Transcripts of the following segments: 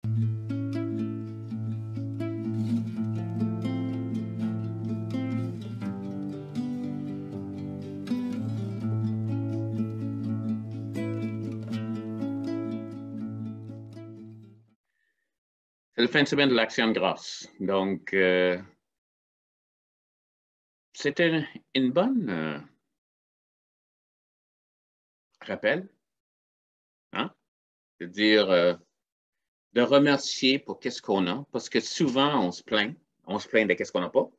C'est le fin de semaine de l'Action de grâce. Donc, c'était une bonne rappel, hein? De dire, de remercier pour qu'est-ce qu'on a, parce que souvent, on se plaint de qu'est-ce qu'on n'a pas.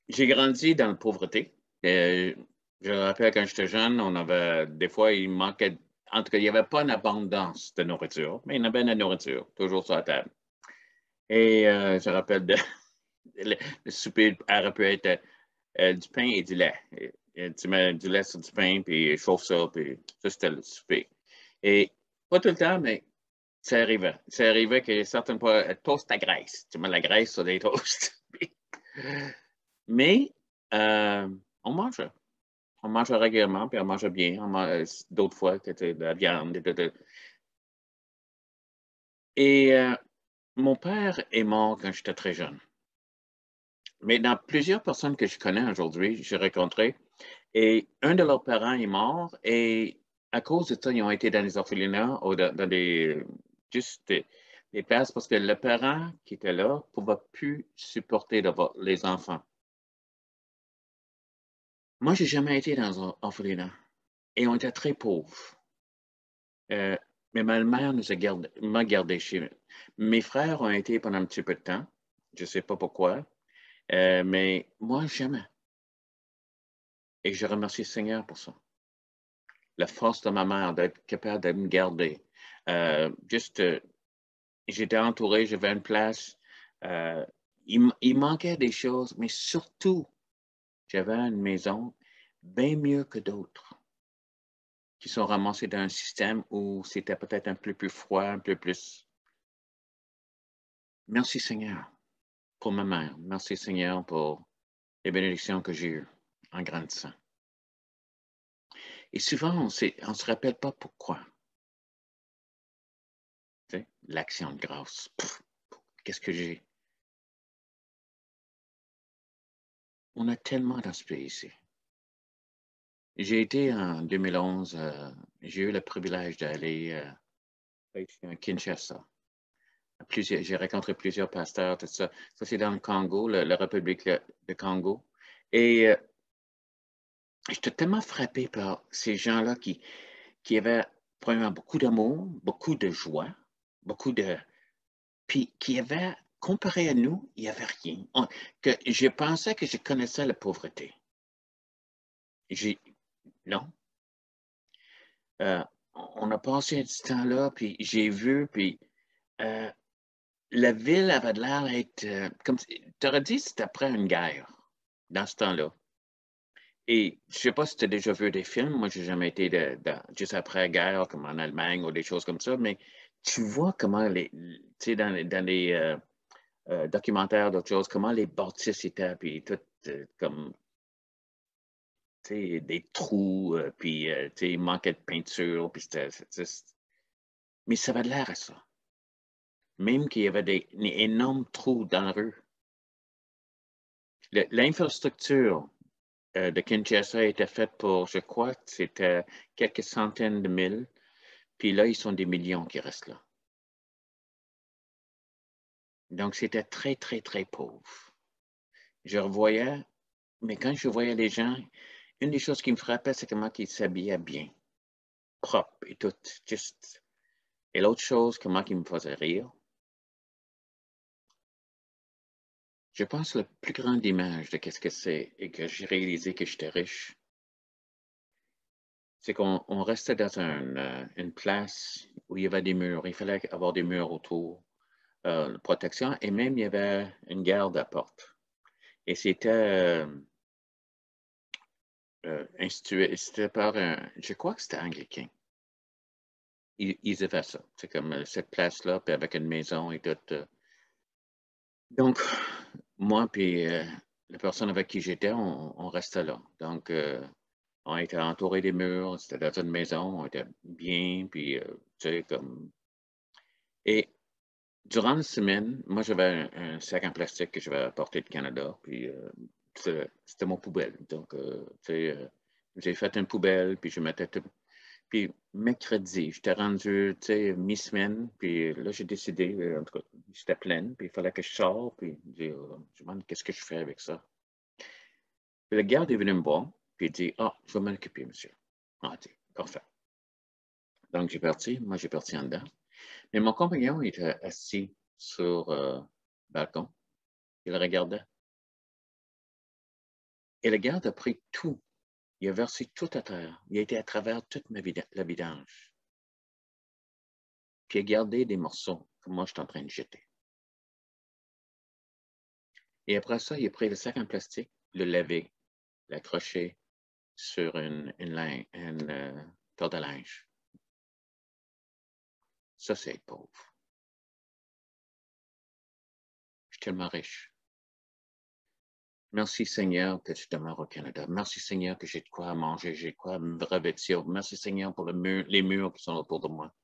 J'ai grandi dans la pauvreté. Je me rappelle quand j'étais jeune, on avait, des fois, il manquait, en tout cas, il n'y avait pas une abondance de nourriture, mais il y avait de la nourriture, toujours sur la table. Et je me rappelle le souper aurait pu être du pain et du lait. Et tu mets du lait sur du pain, puis chauffe ça, puis ça, c'était le souper. Et pas tout le temps, mais ça arrivait. Ça arrivait que certaines fois, toast à graisse. Tu mets la graisse sur des toasts. Mais on mangeait. On mangeait régulièrement, puis on mangeait bien. D'autres fois, c'était de la viande. Et mon père est mort quand j'étais très jeune. Mais dans plusieurs personnes que je connais aujourd'hui, j'ai rencontré, et un de leurs parents est mort, et à cause de ça, ils ont été dans des orphelinats ou dans juste des places parce que le parent qui était là ne pouvait plus supporter les enfants. Moi, j'ai jamais été dans un orphelinat et on était très pauvres. Euh, mais ma mère m'a gardé chez eux. Mes frères ont été pendant un petit peu de temps. Je ne sais pas pourquoi, mais moi, jamais. Et je remercie le Seigneur pour ça. La force de ma mère d'être capable de me garder. Juste, j'étais entouré, j'avais une place. Euh, il manquait des choses, mais surtout, j'avais une maison bien mieux que d'autres qui sont ramassés dans un système où c'était peut-être un peu plus froid, un peu plus. Merci Seigneur pour ma mère. Merci Seigneur pour les bénédictions que j'ai eues en grandissant. Et souvent, on ne se rappelle pas pourquoi. L'action de grâce. Qu'est-ce que j'ai? On a tellement dans ce pays ici. J'ai été en 2011, j'ai eu le privilège d'aller à Kinshasa. J'ai rencontré plusieurs pasteurs, tout ça. Ça, c'est dans le Congo, la République de Congo. Et j'étais tellement frappé par ces gens-là qui avaient premièrement beaucoup d'amour, beaucoup de joie, beaucoup de. Puis qui avaient, comparé à nous, il n'y avait rien. Que je pensais que je connaissais la pauvreté. Non. Euh, on a passé du temps là, puis j'ai vu, puis euh, la ville avait l'air d'être comme tu aurais dit, c'était après une guerre, dans ce temps-là. Et je ne sais pas si tu as déjà vu des films, moi, j'ai jamais été juste après la guerre, comme en Allemagne ou des choses comme ça, mais tu vois comment tu sais, dans les documentaires d'autres choses, comment les bâtisses étaient, puis tout comme, tu sais, des trous, puis, tu sais, il manquait de peinture, puis mais ça avait l'air à ça. Même qu'il y avait des énormes trous dans la rue. L'infrastructure de Kinshasa était faite pour, je crois, que c'était quelques centaines de mille. Puis là, ils sont des millions qui restent là. Donc, c'était très, très, très pauvre. Je revoyais, mais quand je voyais les gens, une des choses qui me frappait, c'est comment ils s'habillaient bien, propre et tout. Juste. Et l'autre chose, comment ils me faisaient rire. Je pense que la plus grande image de qu'est-ce que c'est et que j'ai réalisé que j'étais riche, c'est qu'on restait dans une place où il y avait des murs. Il fallait avoir des murs autour, de protection, et même il y avait une garde à porte. Et c'était par je crois que c'était anglicain. Ils avaient ça. C'est comme cette place-là, puis avec une maison et tout. Donc, moi, puis la personne avec qui j'étais, on restait là. Donc, on était entouré des murs, c'était dans une maison, on était bien, puis, tu sais, comme. Et durant la semaine, moi, j'avais un sac en plastique que j'avais apporté du Canada, puis c'était mon poubelle. Donc, tu sais, j'ai fait une poubelle, puis je mettais tout. Puis mercredi, j'étais rendu, tu sais, mi-semaine, puis là, j'ai décidé, en tout cas, j'étais pleine, puis il fallait que je sorte, puis je me demande qu'est-ce que je fais avec ça. Puis le garde est venu me voir, puis il dit, ah, je vais m'en occuper, monsieur. Ah, dit, parfait. Donc, moi, j'ai parti en dedans. Mais mon compagnon était assis sur le balcon. Il regardait. Et le garde a pris tout. Il a versé tout à terre. Il a été à travers toute la vidange. Puis il a gardé des morceaux que moi, je suis en train de jeter. Et après ça, il a pris le sac en plastique, le lavé, l'accroché sur une corde à linge. Ça, c'est être pauvre. Je suis tellement riche. Merci Seigneur que tu demeures au Canada. Merci Seigneur que j'ai de quoi manger, j'ai de quoi me revêtir. Merci Seigneur pour les murs qui sont autour de moi.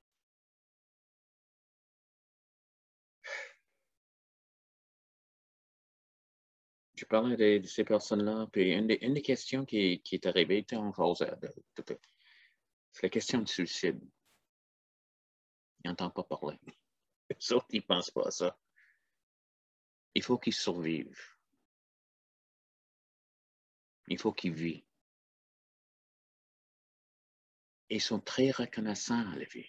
Je parlais de ces personnes-là, puis une des questions qui est arrivée, on jasait c'est la question du suicide. Ils n'entendent pas parler. Les autres, ils ne pensent pas à ça. Il faut qu'ils survivent. Il faut qu'ils vivent. Et ils sont très reconnaissants à la vie.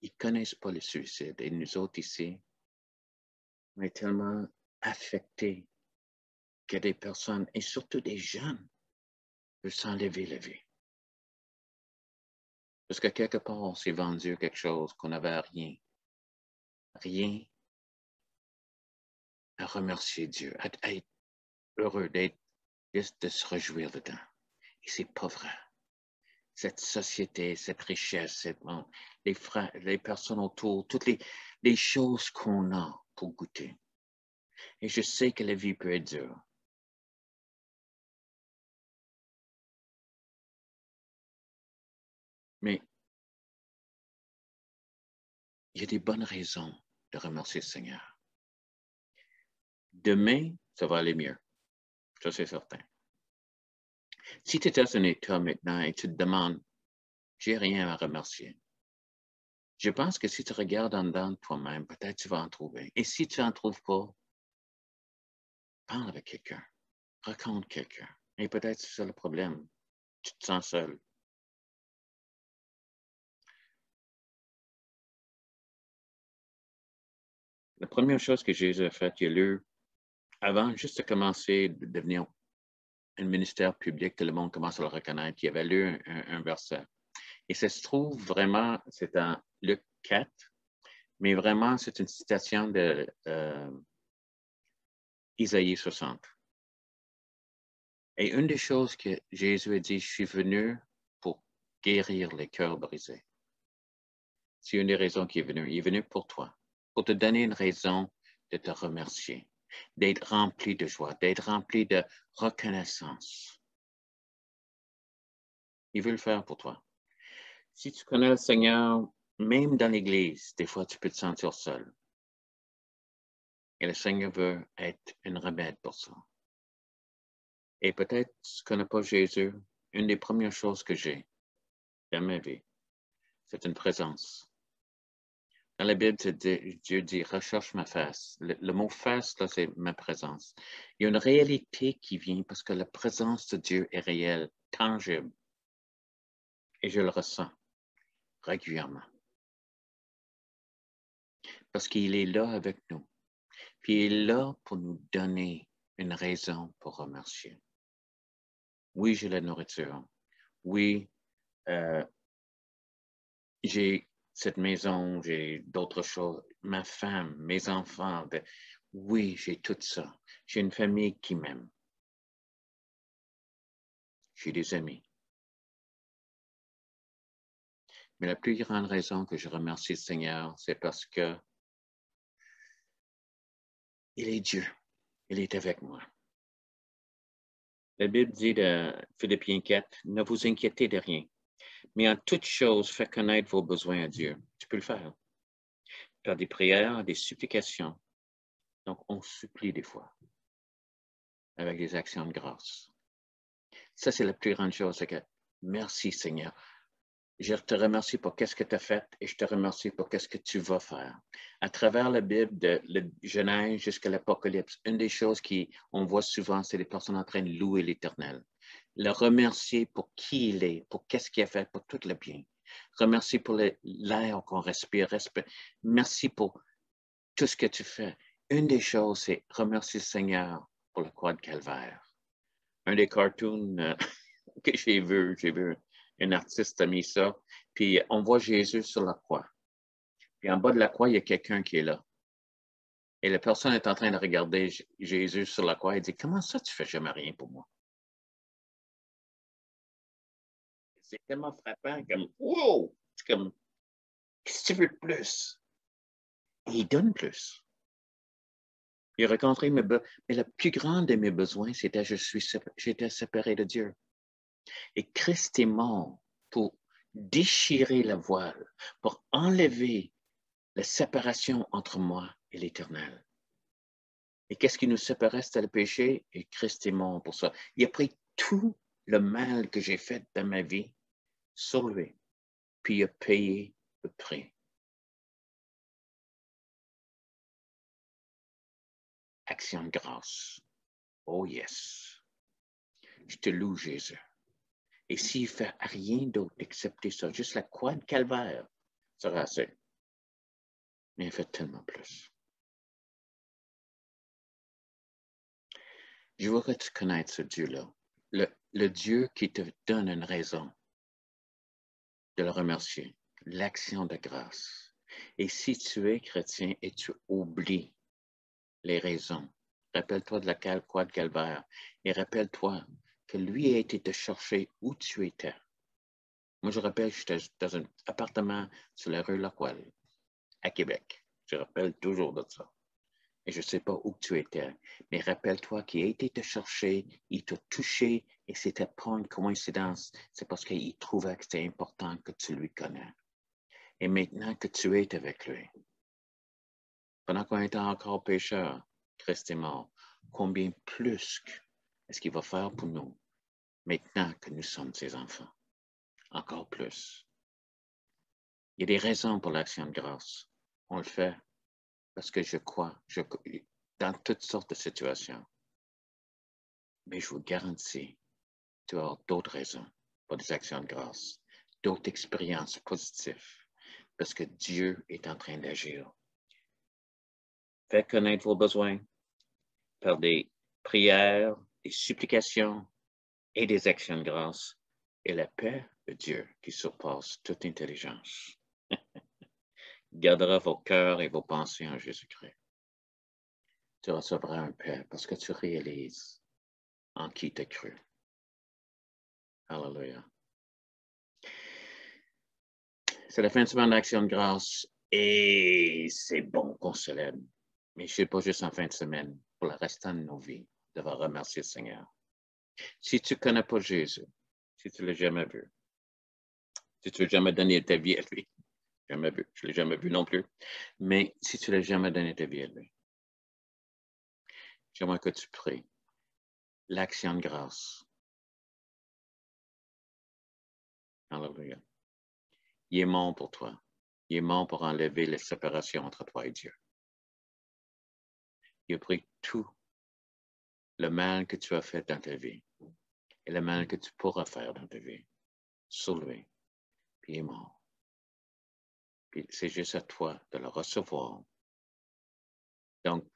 Ils ne connaissent pas le suicide. Et nous autres ici, on est tellement affectés que des personnes, et surtout des jeunes, veulent s'enlever la vie. Parce que quelque part, on s'est vendu quelque chose qu'on n'avait rien. Rien à remercier Dieu, à être heureux, de se réjouir dedans. Et c'est pas vrai. Cette société, cette richesse, les personnes autour, toutes les choses qu'on a pour goûter. Et je sais que la vie peut être dure. Mais il y a des bonnes raisons de remercier le Seigneur. Demain, ça va aller mieux. Ça, c'est certain. Si tu es dans un état maintenant et tu te demandes, j'ai rien à remercier, je pense que si tu regardes en dedans de toi-même, peut-être tu vas en trouver. Et si tu n'en trouves pas, parle avec quelqu'un, raconte quelqu'un. Et peut-être c'est ça le problème. Tu te sens seul. La première chose que Jésus a faite, il a lu, avant juste de commencer de devenir un ministère public, que le monde commence à le reconnaître, il avait lu un verset. Et ça se trouve vraiment, c'est en Luc 4, mais vraiment, c'est une citation de Isaïe 60. Et une des choses que Jésus a dit, je suis venu pour guérir les cœurs brisés. C'est une des raisons qu'il est venu. Il est venu pour toi, pour te donner une raison de te remercier, d'être rempli de joie, d'être rempli de reconnaissance. Il veut le faire pour toi. Si tu connais le Seigneur, même dans l'Église, des fois, tu peux te sentir seul. Et le Seigneur veut être un remède pour ça. Et peut-être tu ne connais pas Jésus. Une des premières choses que j'ai dans ma vie, c'est une présence. Dans la Bible, Dieu dit, recherche ma face. Le mot face, là, c'est ma présence. Il y a une réalité qui vient parce que la présence de Dieu est réelle, tangible. Et je le ressens régulièrement. Parce qu'il est là avec nous. Puis il est là pour nous donner une raison pour remercier. Oui, j'ai la nourriture. Oui, j'ai cette maison, j'ai d'autres choses, ma femme, mes enfants. Oui, j'ai tout ça. J'ai une famille qui m'aime. J'ai des amis. Mais la plus grande raison que je remercie le Seigneur, c'est parce que il est Dieu. Il est avec moi. La Bible dit de Philippiens 4, ne vous inquiétez de rien, Mais en toute chose, faites connaître vos besoins à Dieu. Tu peux le faire. Par des prières, des supplications. Donc, on supplie des fois avec des actions de grâce. Ça, c'est la plus grande chose. C'est que merci, Seigneur. Je te remercie pour qu'est-ce que tu as fait et je te remercie pour qu'est-ce que tu vas faire. À travers la Bible, de la Genèse jusqu'à l'Apocalypse, une des choses qu'on voit souvent, c'est les personnes en train de louer l'Éternel. Le remercier pour qui il est, pour qu'est-ce qu'il a fait, pour tout le bien. Remercier pour l'air qu'on respire. Merci pour tout ce que tu fais. Une des choses, c'est remercier le Seigneur pour la croix de Calvaire. Un des cartoons que j'ai vu un artiste a mis ça, puis on voit Jésus sur la croix. Puis en bas de la croix, il y a quelqu'un qui est là. Et la personne est en train de regarder Jésus sur la croix et dit, comment ça tu fais jamais rien pour moi? C'est tellement frappant, comme, wow! C'est comme, qu'est-ce que tu veux de plus? Et il donne plus. Il a rencontré mais le plus grand de mes besoins, c'était j'étais séparé de Dieu. Et Christ est mort pour déchirer la voile, pour enlever la séparation entre moi et l'Éternel. Et qu'est-ce qui nous séparait? C'était le péché, et Christ est mort pour ça. Il a pris tout le mal que j'ai fait dans ma vie sur lui, puis il a payé le prix. Action de grâce. Oh yes. Je te loue, Jésus. Et s'il ne fait rien d'autre excepté ça, juste la croix de calvaire, ça sera assez. Mais il fait tellement plus. Je voudrais que tu connaisses ce Dieu-là. Le Dieu qui te donne une raison de le remercier. L'action de grâce. Et si tu es chrétien et tu oublies les raisons, rappelle-toi de la croix de Calvaire et rappelle-toi que lui a été te chercher où tu étais. Moi, je rappelle que j'étais dans un appartement sur la rue Lacouelle, à Québec. Je rappelle toujours de ça. Et je ne sais pas où tu étais, mais rappelle-toi qu'il a été te chercher, il t'a touché, et c'était pas une coïncidence, c'est parce qu'il trouvait que c'était important que tu lui connais. Et maintenant que tu es avec lui, pendant qu'on était encore pécheur, Christ est mort, combien plus est-ce qu'il va faire pour nous maintenant que nous sommes ses enfants? Encore plus. Il y a des raisons pour l'action de grâce. On le fait parce que je crois dans toutes sortes de situations. Mais je vous garantis, tu vas avoir d'autres raisons pour des actions de grâce, d'autres expériences positives, parce que Dieu est en train d'agir. Faites connaître vos besoins par des prières, des supplications et des actions de grâce, et la paix de Dieu qui surpasse toute intelligence gardera vos cœurs et vos pensées en Jésus-Christ. Tu recevras un paix parce que tu réalises en qui tu as cru. Alléluia. C'est la fin de semaine d'Action de grâce et c'est bon qu'on se lève. Mais je ne sais pas juste en fin de semaine. Pour le restant de nos vies, on devra remercier le Seigneur. Si tu ne connais pas Jésus, si tu ne l'as jamais vu, si tu ne l'as jamais donné ta vie à lui, jamais vu, je ne l'ai jamais vu non plus, mais si tu ne l'as jamais donné ta vie à lui, j'aimerais que tu pries l'action de grâce. Alléluia. Il est mort pour toi. Il est mort pour enlever la séparation entre toi et Dieu. Il a pris tout le mal que tu as fait dans ta vie et le mal que tu pourras faire dans ta vie sur lui, puis il est mort. Puis c'est juste à toi de le recevoir. Donc,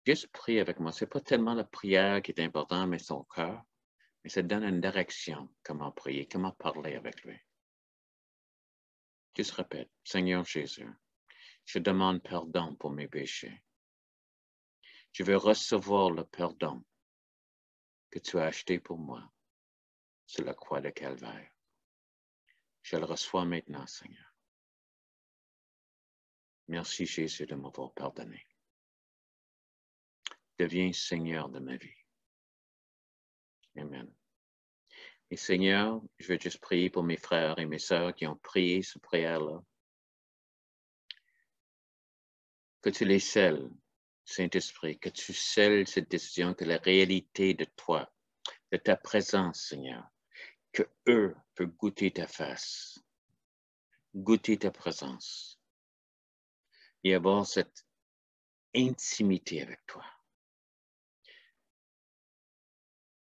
juste prie avec moi. Ce n'est pas tellement la prière qui est importante, mais son cœur, mais ça te donne une direction, comment prier, comment parler avec lui. Juste répète, Seigneur Jésus, je demande pardon pour mes péchés. Je veux recevoir le pardon que tu as acheté pour moi sur la croix de Calvaire. Je le reçois maintenant, Seigneur. Merci, Jésus, de m'avoir pardonné. Deviens Seigneur de ma vie. Amen. Et Seigneur, je veux juste prier pour mes frères et mes sœurs qui ont prié cette prière-là. Que tu les scelles, Saint-Esprit, que tu scelles cette décision, que la réalité de toi, de ta présence, Seigneur, que eux peuvent goûter ta face, goûter ta présence et avoir cette intimité avec toi.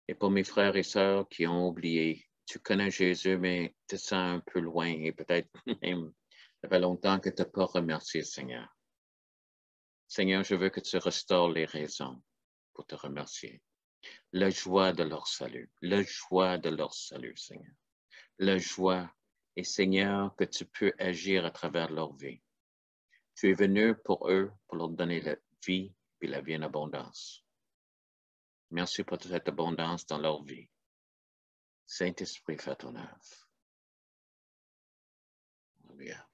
Et pour mes frères et sœurs qui ont oublié, tu connais Jésus, mais tu te sens un peu loin et peut-être même, ça fait longtemps que tu n'as pas remercié, Seigneur. Seigneur, je veux que tu restaures les raisons pour te remercier. La joie de leur salut, la joie de leur salut, Seigneur. La joie, et Seigneur, que tu peux agir à travers leur vie. Tu es venu pour eux, pour leur donner la vie et la vie en abondance. Merci pour cette abondance dans leur vie. Saint-Esprit, fais ton œuvre. Alléluia.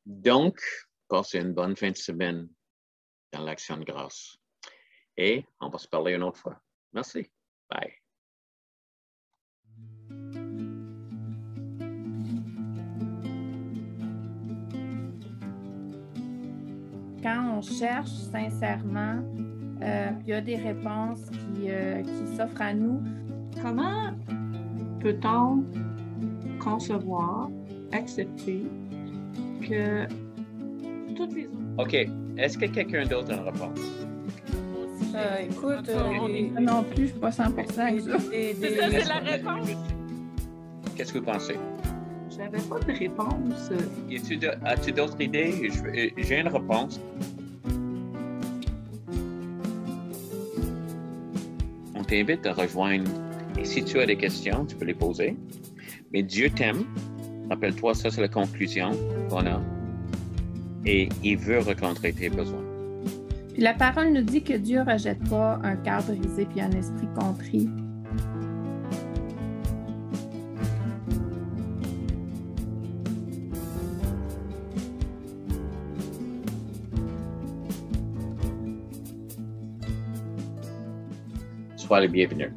Donc, passez une bonne fin de semaine dans l'Action de grâce. Et on va se parler une autre fois. Merci. Bye. Quand on cherche sincèrement, il y a des réponses qui s'offrent à nous. Comment peut-on concevoir, accepter que toutes les autres... OK. Est-ce que quelqu'un d'autre a une réponse? Écoute, non plus, je ne suis pas 100% avec ça. C'est la réponse. Qu'est-ce que vous pensez? J'avais pas de réponse. As-tu d'autres idées? J'ai une réponse. On t'invite à rejoindre. Et si tu as des questions, tu peux les poser. Mais Dieu t'aime. Rappelle-toi, ça, c'est la conclusion qu'on a. Et il veut rencontrer tes besoins. Puis la parole nous dit que Dieu ne rejette pas un cœur brisé puis un esprit contrit. Sois le bienvenu.